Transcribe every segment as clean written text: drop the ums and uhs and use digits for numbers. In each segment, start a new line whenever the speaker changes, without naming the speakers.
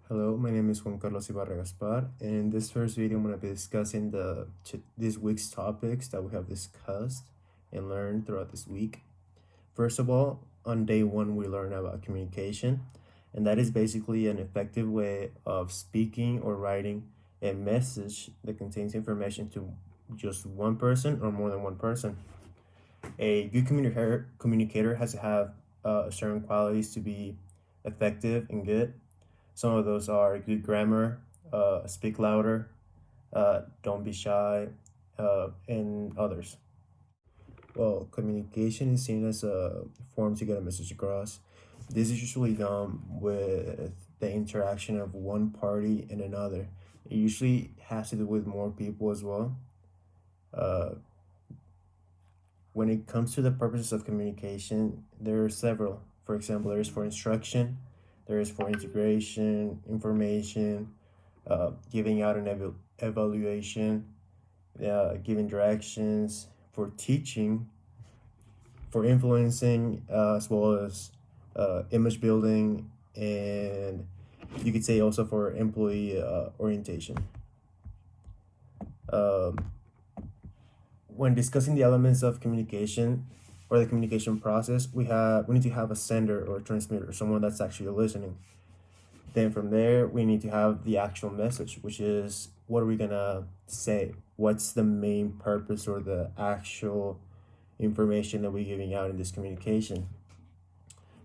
Hello, my name is Juan Carlos Ibarra Gaspar, and in this first video, I'm going to be discussing this week's topics that we have discussed and learned throughout this week. First of all, on day one, we learn about communication, and that is basically an effective way of speaking or writing a message that contains information to just one person or more than one person. A good communicator has to have certain qualities to be effective and good. Some of those are good grammar, speak louder, don't be shy, and others. Well, communication is seen as a form to get a message across. This is usually done with the interaction of one party and another. It usually has to do with more people as well. Uh, when it comes to the purposes of communication, there are several. For example, there is for instruction, there is for integration, information, giving out an evaluation, giving directions, for teaching, for influencing, as well as image building, and you could say also for employee orientation. Um, when discussing the elements of communication or the communication process, we need to have a sender or a transmitter, someone that's actually listening. Then from there, we need to have the actual message, which is what are we gonna say? What's the main purpose or the actual information that we're giving out in this communication?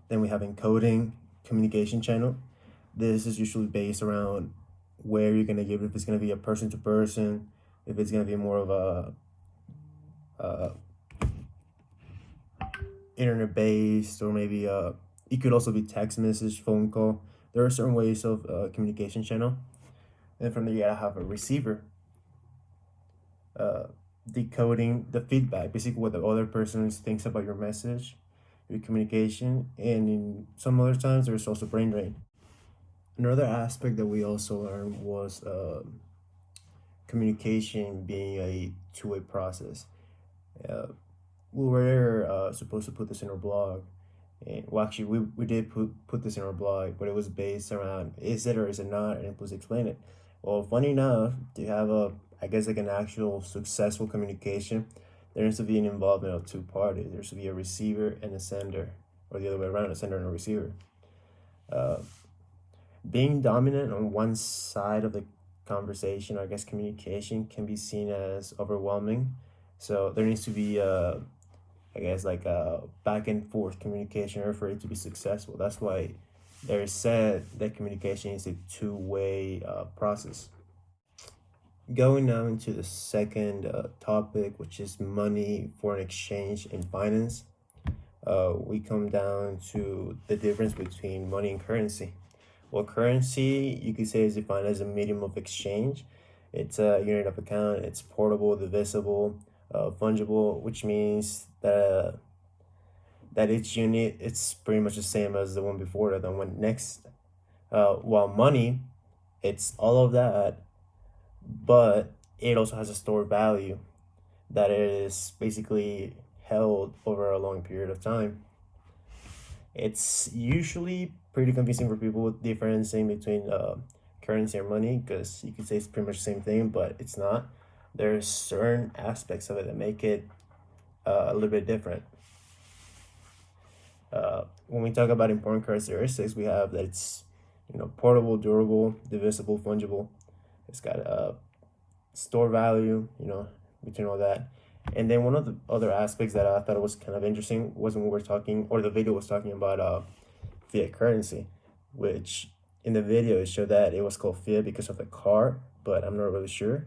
Then we have encoding, communication channel. This is usually based around where you're gonna give it, if it's gonna be a person to person, if it's gonna be more of a internet based, or maybe it could also be text message, phone call. There are certain ways of communication channel. And from there, you gotta have a receiver, decoding the feedback, basically what the other person thinks about your message, your communication. And in some other times, there's also brain drain. Another aspect that we also learned was communication being a two-way process. We were supposed to put this in our blog. And, well, actually, we did put this in our blog, but it was based around is it or is it not, and please explain it. Well, funny enough, to have I guess like an actual successful communication, there needs to be an involvement of two parties. There should be a receiver and a sender, or the other way around, a sender and a receiver. Uh, being dominant on one side of the conversation, or I guess communication, can be seen as overwhelming. So there needs to be I guess like a back and forth communication for it to be successful. That's why there's said that communication is a two-way process. Going now into the second topic, which is money, foreign exchange, and finance, we come down to the difference between money and currency. Well, currency, you could say, is defined as a medium of exchange. It's a unit of account, it's portable, divisible, fungible, which means that each unit, it's pretty much the same as the one before it, the one next. While money, it's all of that, but it also has a stored value that is basically held over a long period of time. It's usually pretty confusing for people differencing between currency and money, because you could say it's pretty much the same thing, but it's not. There's certain aspects of it that make it a little bit different. When we talk about important characteristics, we have that it's portable, durable, divisible, fungible. It's got a store value, between all that. And then one of the other aspects that I thought was kind of interesting was when we were talking, or the video was talking about fiat currency, which in the video it showed that it was called fiat because of the car, but I'm not really sure.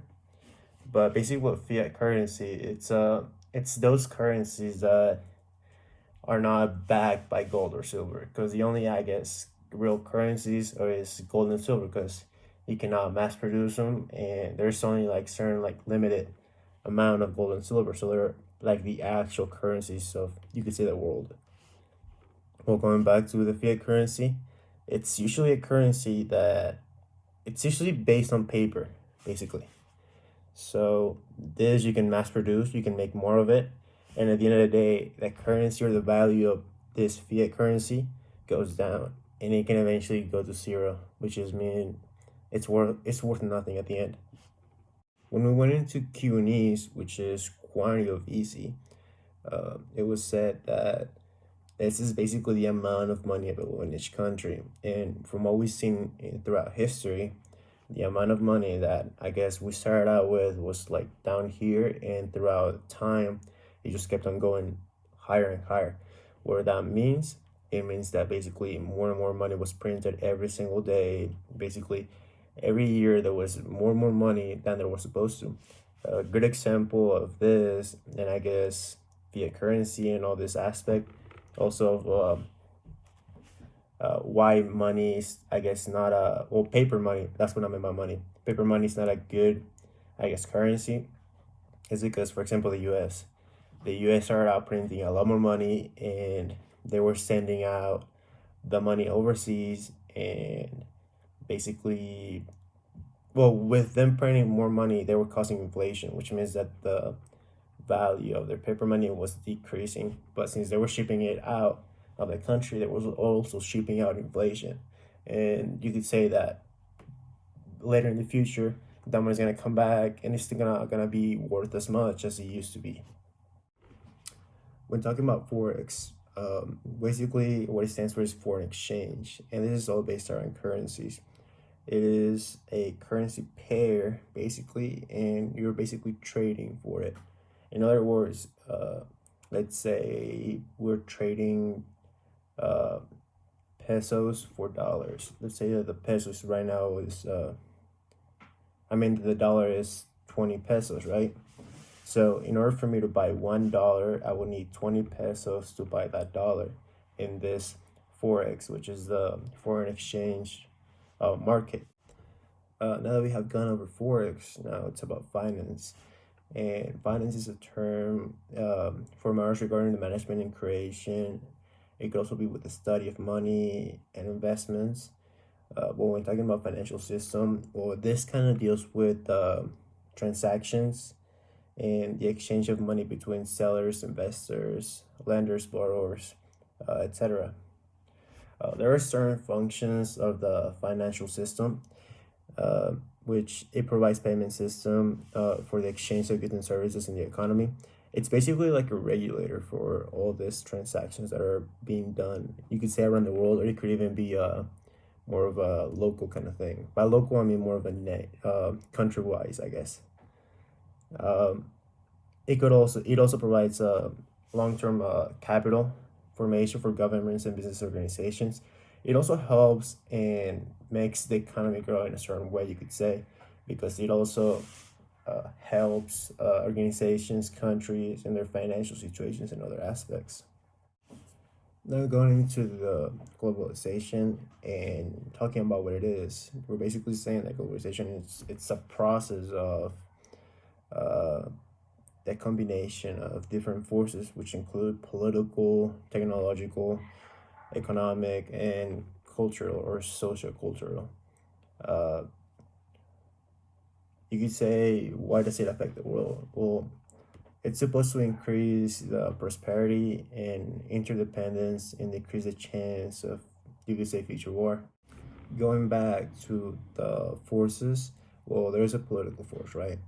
But basically, what fiat currency, it's those currencies that are not backed by gold or silver, because the only, I guess, real currencies is gold and silver, because you cannot mass produce them, and there's only like certain like limited amount of gold and silver, so they're like the actual currencies of, you could say, the world. Well, going back to the fiat currency, it's usually a currency that it's usually based on paper, basically. So this you can mass produce, you can make more of it, and at the end of the day, the currency or the value of this fiat currency goes down. and it can eventually go to zero, which is mean it's worth nothing at the end. When we went into Q&Es, which is quantity of easy, it was said that this is basically the amount of money available in each country. And from what we've seen throughout history, the amount of money that I guess we started out with was like down here, and throughout time, it just kept on going higher and higher. What that means, it means that basically more and more money was printed every single day. Basically, every year there was more and more money than there was supposed to. A good example of this, and I guess fiat currency and all this aspect, also of why money is, I guess, not a well, paper money. That's what I meant by money. Paper money is not a good, I guess, currency. Is because, for example, the U.S. started out printing a lot more money, and they were sending out the money overseas, and basically, well, with them printing more money, they were causing inflation, which means that the value of their paper money was decreasing. But since they were shipping it out of the country, there was also shipping out inflation. And you could say that later in the future, that money's gonna come back and it's still gonna be worth as much as it used to be. When talking about forex, basically what it stands for is foreign exchange, and this is all based around currencies. It is a currency pair basically, and you're basically trading for it. In other words, let's say we're trading uh, pesos for dollars. Let's say that the pesos right now is, the dollar is 20 pesos, right? So in order for me to buy $1, I would need 20 pesos to buy that dollar in this forex, which is the foreign exchange market. Now that we have gone over forex, now it's about finance. And finance is a term for matters regarding the management and creation. It could also be with the study of money and investments. When we're talking about financial system, well, this kind of deals with transactions and the exchange of money between sellers, investors, lenders, borrowers, etc. There are certain functions of the financial system, which it provides payment system for the exchange of goods and services in the economy. It's basically like a regulator for all these transactions that are being done. You could say around the world, or it could even be more of a local kind of thing. By local, I mean more of a country-wise, I guess. Um, it also provides long-term capital formation for governments and business organizations. It also helps and makes the economy grow in a certain way, you could say, because it also helps organizations, countries, and their financial situations and other aspects. Now going into the globalization and talking about what it is, we're basically saying that globalization is it's a process of uh, that combination of different forces, which include political, technological, economic, and cultural or socio-cultural. Uh, you could say, why does it affect the world? Well, it's supposed to increase the prosperity and interdependence and decrease the chance of, you could say, future war. Going back to the forces, well, there's a political force, right?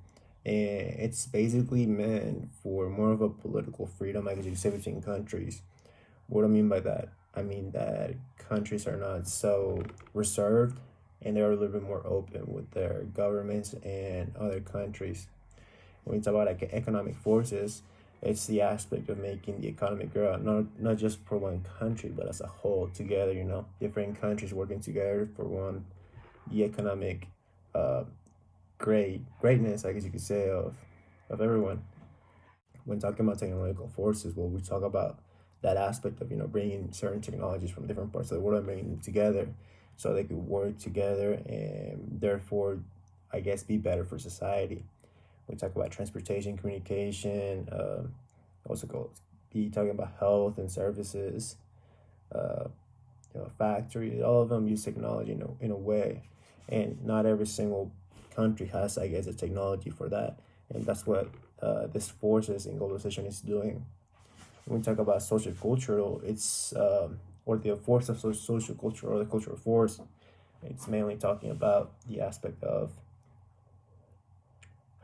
And it's basically meant for more of a political freedom, I guess you could say, between countries. What do I mean by that? I mean that countries are not so reserved and they're a little bit more open with their governments and other countries. When you talk about like economic forces, it's the aspect of making the economy grow, not just for one country, but as a whole together. Different countries working together for one the economic uh, greatness, I guess you could say, of everyone. When talking about technological forces, well, we talk about that aspect of bringing certain technologies from different parts of the world and bringing them together so they could work together and therefore, I guess, be better for society. We talk about transportation, communication, also go be talking about health and services, uh, factories. All of them use technology in a way, and not every single country has, I guess, a technology for that, and that's what this forces in globalization is doing. When we talk about social cultural, it's or the force of social culture or the cultural force. It's mainly talking about the aspect of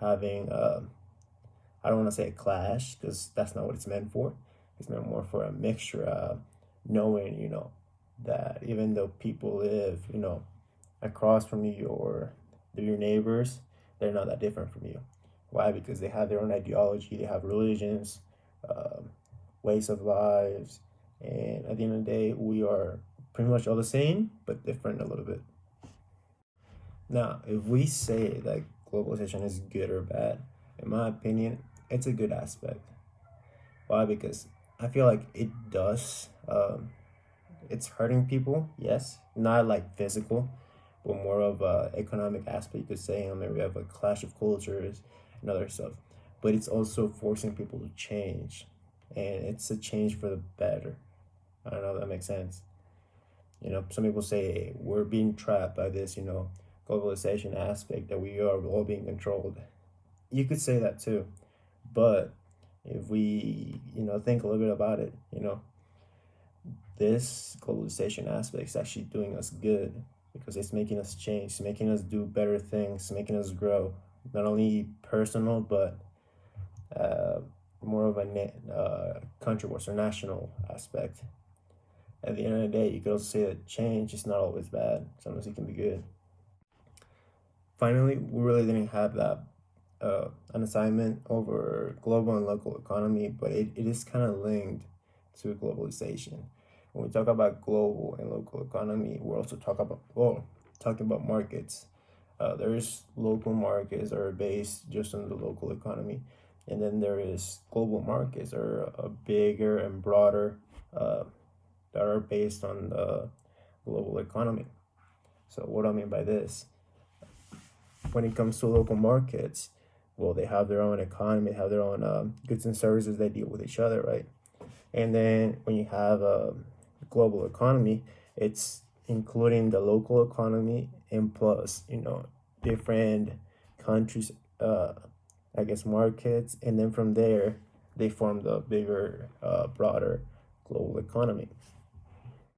having, I don't want to say a clash because that's not what it's meant for. It's meant more for a mixture of knowing, that even though people live, across from you or they're your neighbors, they're not that different from you. Why? Because they have their own ideology, they have religions, um, ways of lives, and at the end of the day, we are pretty much all the same, but different a little bit. Now, if we say that globalization is good or bad, in my opinion, it's a good aspect. Why? Because I feel like it does. It's hurting people, yes, not like physical, but more of a economic aspect. You could say, maybe we have a clash of cultures and other stuff. But it's also forcing people to change, and it's a change for the better. I don't know if that makes sense. Some people say we're being trapped by this, globalization aspect that we are all being controlled. You could say that too, but if we, think a little bit about it, this globalization aspect is actually doing us good because it's making us change, making us do better things, making us grow, not only personal but uh, more of a country or national aspect. At the end of the day, you could also say that change is not always bad. Sometimes it can be good. Finally, we really didn't have that an assignment over global and local economy, but it is kind of linked to globalization. When we talk about global and local economy, we're also talking about markets. There's local markets that are based just on the local economy, and then there is global markets that are bigger and broader, uh, that are based on the global economy. So what do I mean by this? When it comes to local markets, well, they have their own economy, have their own goods and services they deal with each other, right? And then when you have a global economy, it's including the local economy and plus, different countries, I guess, markets. And then from there, they form the bigger, broader global economy.